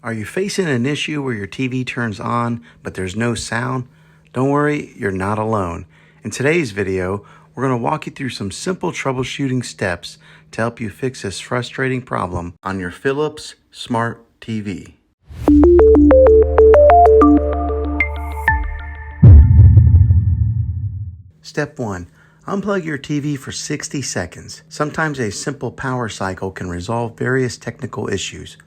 Are you facing an issue where your TV turns on, but there's no sound? Don't worry, you're not alone. In today's video, we're going to walk you through some simple troubleshooting steps to help you fix this frustrating problem on your Philips Smart TV. Step 1. Unplug your TV for 60 seconds. Sometimes a simple power cycle can resolve various technical issues.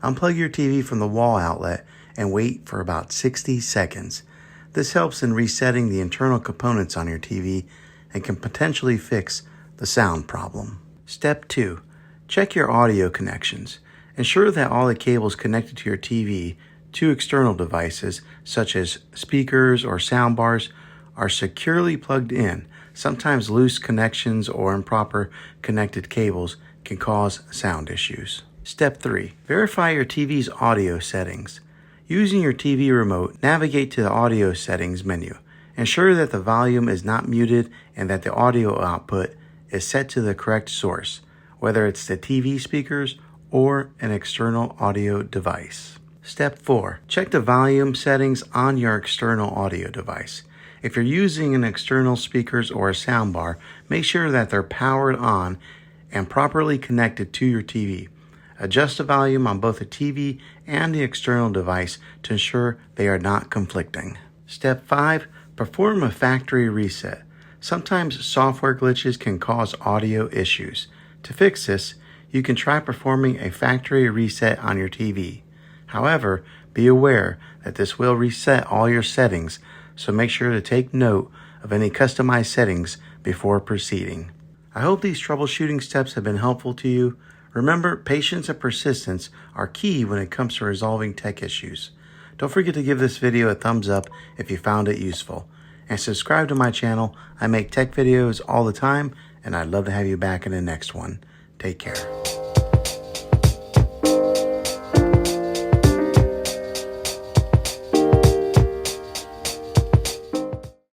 Unplug your TV from the wall outlet and wait for about 60 seconds. This helps in resetting the internal components on your TV and can potentially fix the sound problem. Step 2. Check your audio connections. Ensure that all the cables connected to your TV to external devices, such as speakers or sound bars, are securely plugged in. Sometimes loose connections or improper connected cables can cause sound issues. Step 3. Verify your TV's audio settings. Using your TV remote, navigate to the audio settings menu. Ensure that the volume is not muted and that the audio output is set to the correct source, whether it's the TV speakers or an external audio device. Step 4. Check the volume settings on your external audio device. If you're using an external speakers or a soundbar, make sure that they're powered on and properly connected to your TV. Adjust the volume on both the TV and the external device to ensure they are not conflicting. Step 5. Perform a factory reset. Sometimes software glitches can cause audio issues. To fix this, you can try performing a factory reset on your TV. However, be aware that this will reset all your settings, so make sure to take note of any customized settings before proceeding. I hope these troubleshooting steps have been helpful to you. Remember, patience and persistence are key when it comes to resolving tech issues. Don't forget to give this video a thumbs up if you found it useful. And subscribe to my channel. I make tech videos all the time, and I'd love to have you back in the next one. Take care.